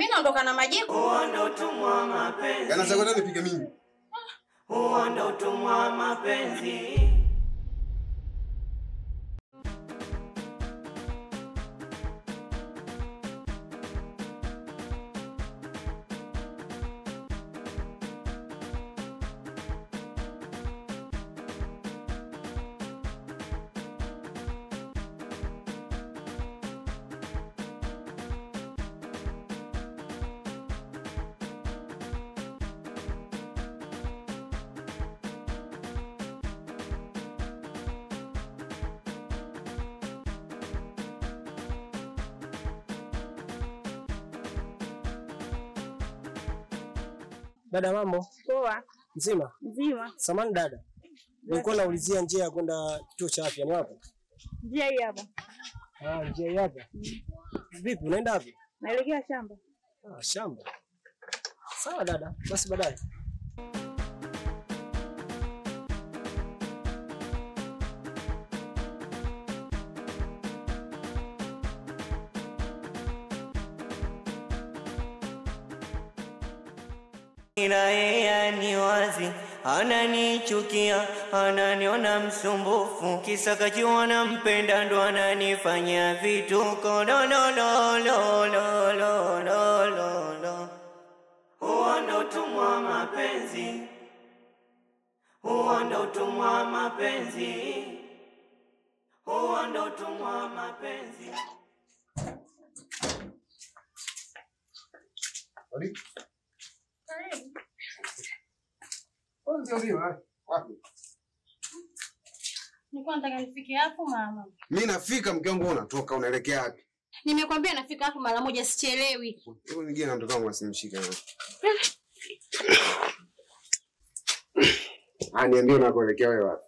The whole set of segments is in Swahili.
Mimi naondoka na Majiko. Uondo utumwa mapenzi. Yana sasa kwenda nipige mimi. Uondo utumwa mapenzi. Dada mambo? Poa. Mzima? Nzima. Samahani dada. Nilikuwa naulizia njia ya kwenda kituo cha afya, ni wapi? Njia hii hapa. Njia hii hapa. Vipi, unaenda wapi? Naelekea shamba. Shamba. Sawa dada, basi baadaye. Ila yeye ni wazi, ananichukia, ananiona msumbufu, kisa kajua nampenda ndo ananifanya vituko. No no no no no no no no no. Uondo utumwa mapenzi. Uondo utumwa mapenzi. Uondo utumwa mapenzi. Karibu. Ndio wapi? Nilikuwa nataka nifike hapo mama. Mimi nafika, mke wangu unatoka unaelekea wapi? Nimekwambia nafika hapo mara moja, sichelewi. Hebu nigeni na mtoto wangu asimshike hapo. Niambie unakoelekea wewe wapi?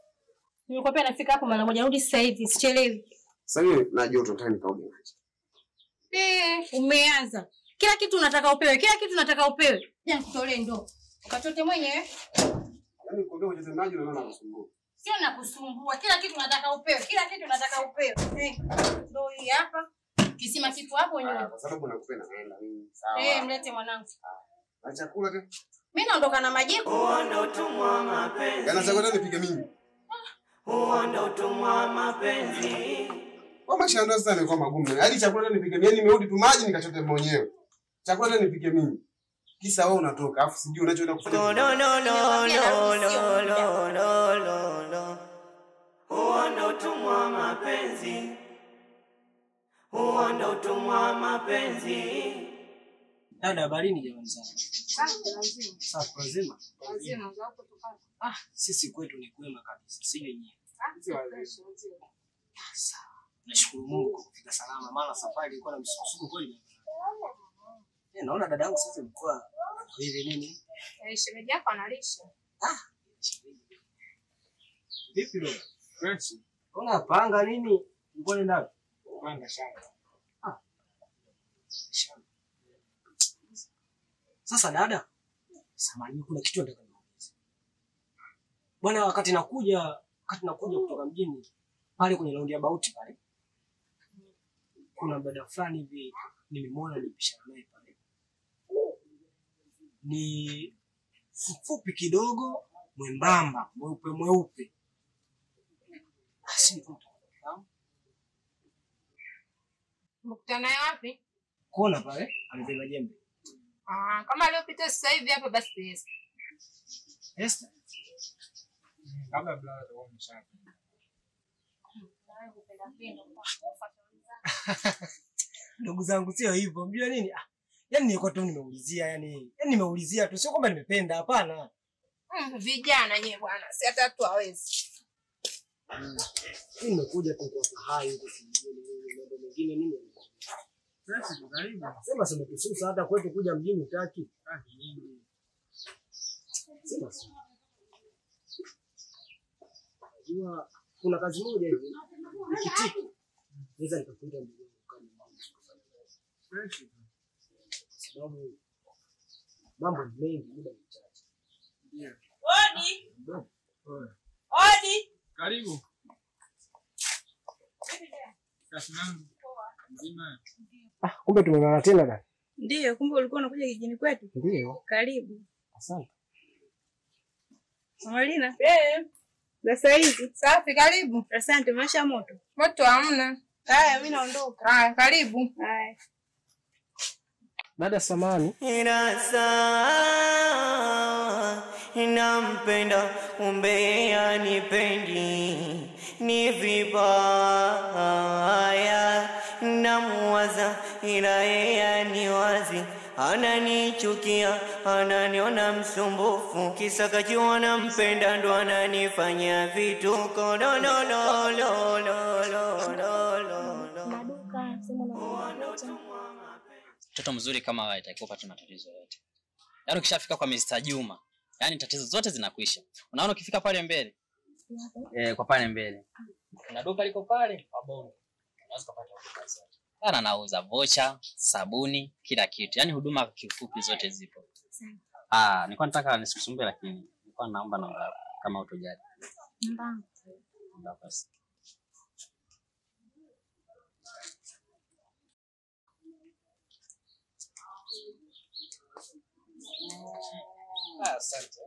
Nimekwambia nafika hapo mara moja, rudi sasa hivi, sichelewi. Sasa mimi na joto tani nikaoge maji. Umeanza. Kila kitu unataka upewe, kila kitu unataka upewe. Jana kutolee ndoo. Ukachote mwenyewe. Yaani kuoga kwenye maji unaona kusumbua. Sio nakusumbua, kila kitu unataka upewe, kila kitu unataka upewe. Ndoo hii hapa. Kisima kitu hapo nyuma. Kwa sababu nakupenda naenda mimi. Sawa. Mlete mwanangu. Na chakula tena? Mimi naondoka na Majiko. Uondo utumwa mapenzi. Yana sasa kwenda nipige mimi. Uondo utumwa mapenzi. Kwa maisha ndio sasa imekuwa magumu. Hadi chakula tena nipige mimi, nimerudi tu maji nikachote mwenyewe. Chakula tena nipige mimi. Kisa wewe unatoka, afu sijui unachoenda kufanya. No no no no no no no no no no. Uondo utumwa mapenzi. Uondo utumwa mapenzi. Dada, habarini jamani sana. Safi nzima. Sisi kwetu ni kwema kabisa. Sio yenyewe. Sawa. Nashukuru Mungu kwa kufika salama. Maana safari ilikuwa na msukosuko kweli. Naona dada yangu sasa mkoa hivi nini? Shemeji yako analisha. Vipi leo? Fresh. Ona panga nini? Mbona ndapi? Panga shamba. Shamba. Sasa dada, samahani kuna kitu nataka niulize. Bwana wakati nakuja kutoka mjini pale kwenye roundabout pale. Kuna dada fulani hivi nilimwona nipishana naye pale. Ni mfupi kidogo, mwembamba, mweupe. Asi mtafahamu. Mkutana naye wapi? Kona pale, amebeba jembe. Kama aliyopita sasa hivi hapa basi Esther. Esther. Kabla bla ndio umeshaka. Ndugu zangu sio hivyo. Mbona nini? Yaani nilikuwa tu nimeulizia, yaani nimeulizia tu, sio kwamba nimependa, hapana. Vijana nyewe bwana, si hata tu hawezi. Nimekuja tu kwa hai huko kijijini, mambo mengine nini? Sasa karibu. Sema tususa hata kwetu kuja mjini utaki. Nyingi. Sema. Jua kuna kazi moja hivi. Nikitiki. Naweza nikakuta mjini kama Fresh. sababu mambo ni mengi muda mchache. Ndio. Odi. Odi. Karibu. Kasi nangu. Mzima. Kumbe tumeonana tena dada. Ndio, kumbe ulikuwa unakuja kijijini kwetu? Ndio. Karibu. Asante. Marina? Sasa hivi. Safi, karibu. Asante, umesha moto? Moto hamna. Haya, mimi naondoka. Haya, karibu. Haya. Dada samani. Nampenda umbe anipendi, ni vibaya. Namuwaza ila yeye aniwazi, ananichukia, ananiona msumbufu, kisa kajua nampenda ndo ananifanya vituko. No no no no no no no. Maduka sema na mtoto mzuri kama wewe itakuwa upate matatizo yote. Yaani ukishafika kwa Mr. Juma, yaani tatizo zote zinakwisha. Unaona ukifika pale mbele? Kwa pale mbele. Kuna duka liko pale kwa Bongo. Unaweza kupata huduma zote. Yana nauza vocha, sabuni, kila kitu. Yaani huduma kifupi zote zipo. Nilikuwa nataka nisikusumbue lakini nilikuwa naomba namba kama utojali. Namba basi. Asante.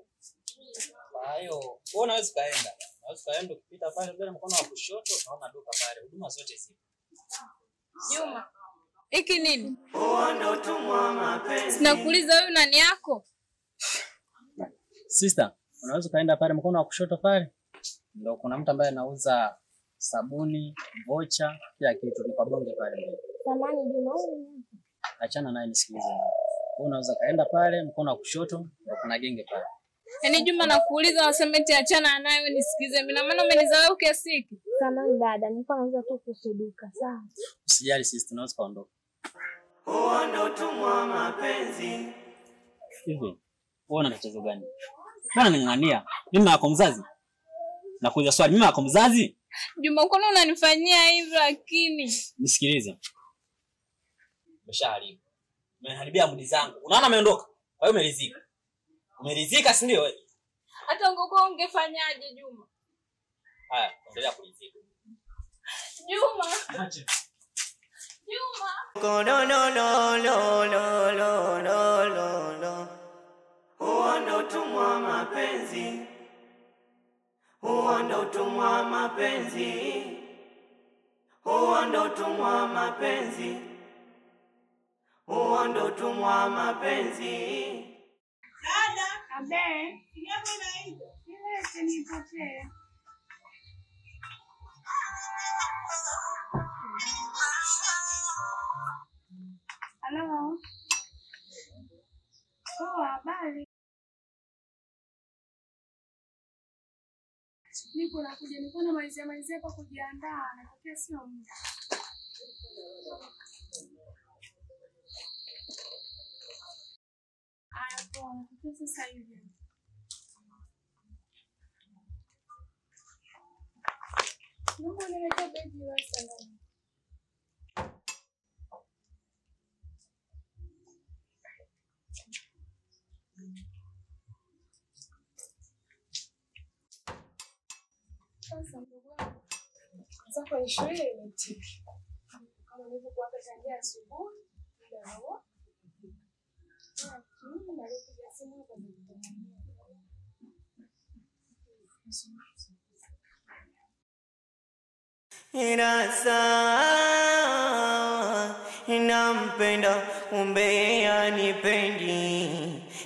Kwa hiyo, wewe unaweza kaenda. Unaweza kaenda ukipita pale mbele mkono wa kushoto utaona duka pale. Huduma zote zipo. Juma. Hiki nini? Ndo tumwa mapenzi. Nakuuliza wewe nani yako? Sister, unaweza kaenda pale mkono wa kushoto pale. Ndio kuna mtu ambaye anauza sabuni, vocha, kila kitu ni kwa Bonge pale mbele. Samani Juma huyu. Achana naye nisikilize. Wewe unaweza kaenda pale mkono wa kushoto ndio kuna genge pale. Yaani Juma nakuuliza waseme eti achana naye nisikize. Mimi na maana umenizarau kiasi hiki. Samani dada, nilikuwa nauza tu kusuduka, sawa? Usijali sister, unaweza kaondoka. Ndo tumwa mapenzi. Hivi, wewe una tatizo gani? Bana ning'ang'ania. Mimi wako mzazi. Nakuuliza swali, mimi wako mzazi? Juma, uko unanifanyia hivyo lakini. Nisikilize. Umeshaharibu. Umeharibia mudi zangu. Unaona ameondoka. Kwa hiyo umeridhika. Umeridhika si ndio wewe? Hata ungekuwa ungefanyaje Juma? Haya, endelea kuridhika. Juma. Acha. Juma. No no no no no no no no. Ndo tumwa mapenzi. Ndo tumwa mapenzi. Ndo tumwa mapenzi. Ndo tumwa mapenzi. Dada, abe, kinyama inaita. Ile nipokee. Hello. Habari. Niko nakuja, niko na malizia hapa kujiandaa, natokea sio muda. Aya, poa, natokea sasa hivi. Mungu nimekaa begi la salama. Sasa ndugu wangu, sasa kwa shule imetiki. Kama nilivyokuwa tangia asubuhi, ndio. Mimi nalipiga simu kwa mtu. Nampenda umbe anipendi,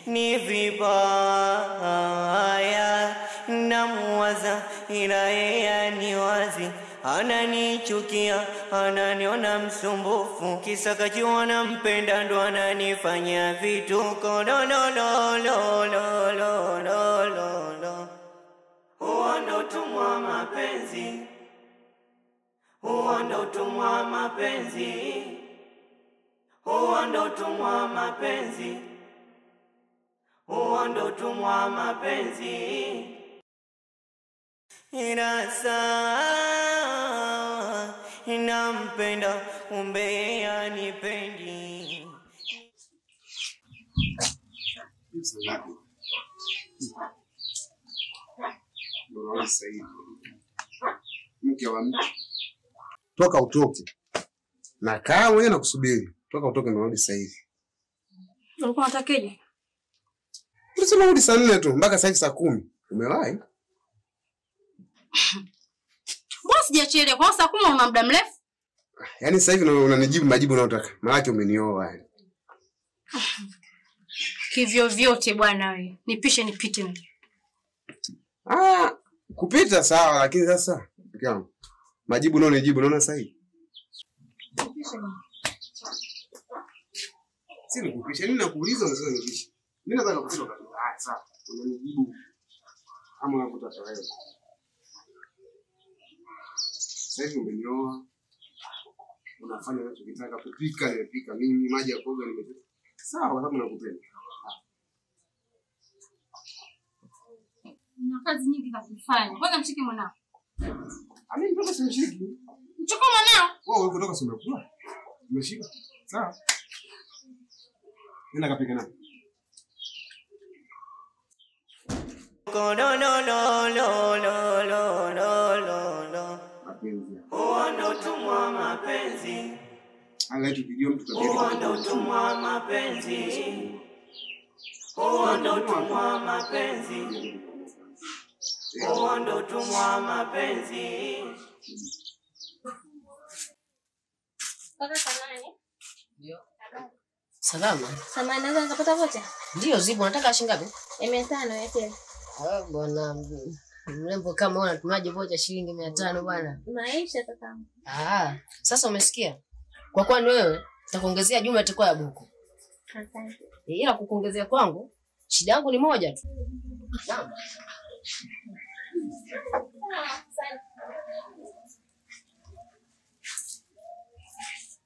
ni vibaya. Namuwaza ila yeye aniwazi, ananichukia, ananiona msumbufu, kisa kajua nampenda ndo ananifanya vituko. No no no no no no no no. Ndo tumwa mapenzi. Ndo tumwa mapenzi. Ndo tumwa mapenzi. Ndo tumwa mapenzi. Nampenda umbe anipendi. Mke wa mtu. Toka utoke. Na kaa wewe na kusubiri. Toka utoke ndio sasa hivi. Ulikuwa unatakeje? Ulisema rudi saa 4 tu mpaka sasa saa 10. Umewahi? Mbona sijachelewa? Kwa saa 10 una muda mrefu? Yaani sasa hivi unanijibu majibu unayotaka. Maana yake umenioa yani. Kivyo vyote bwana wewe. Nipishe nipite mimi. Kupita sawa lakini sasa kama majibu unaonijibu unaona sasa hivi. Sina kupisha nini nakuuliza unasema nipishe. Mimi nataka kupita kabisa. Sawa. Unanijibu kama unakutaka wewe. Sasa hivi umenioa. Unafanya unachotaka kupika, nimepika mimi, maji ya kuoga nimepika. Sawa, kwa sababu nakupenda. Na kazi nyingi za kufanya. Kwanza mshike mwanao. Mimi mtoto simshiki. Mchukue mwanao. Wewe kutoka simekula. Umeshika. Sawa. Nenda kapika nani? No no no no no no no no. Ndo tumwa mapenzi. Angalia tukijua mtu tabia. Ndo tumwa mapenzi. Ndo tumwa mapenzi. Ndo tumwa mapenzi. Kaka samani. Ndio. Salama. Samani naweza nikapata vocha? Ndio zipo, nataka shilingi ngapi? 500 yetel. Bwana mrembo kama wewe unatumaje vocha shilingi 500 bwana? Maisha kakangu. Sasa umesikia? Kwa kwani wewe nitakuongezea jumla itakuwa ya buku. Asante. Ila kukuongezea kwangu shida yangu ni moja tu. Naam.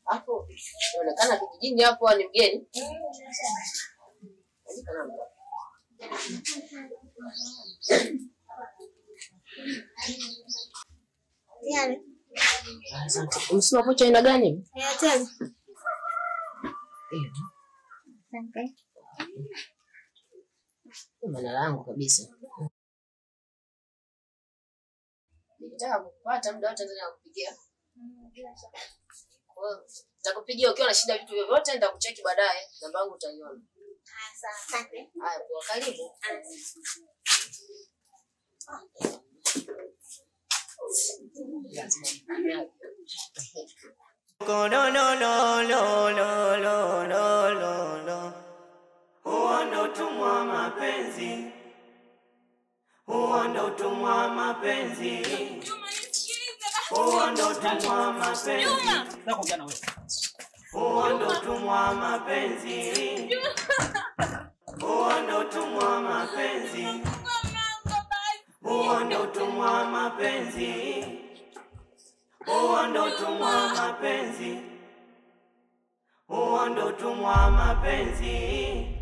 Hapo inaonekana kijijini hapo ni mgeni. Yale. Asante. Unasema vocha aina gani? Airtel. Asante. Maana langu kabisa. Nitaka kupata muda wote ndio nakupigia. Nitakupigia ukiwa na shida vitu vyovyote nitakucheki baadaye. Namba yangu utaiona. Asante. Haya, kwa karibu. No no no no no no no no. Ndo tumwa mapenzi. Ndo tumwa mapenzi. Ndo tumwa mapenzi. Nakuja na wewe. Ndo tumwa mapenzi. Ndo tumwa mapenzi. Ndo tumwa mapenzi. Ndo tumwa mapenzi. Ndo tumwa mapenzi.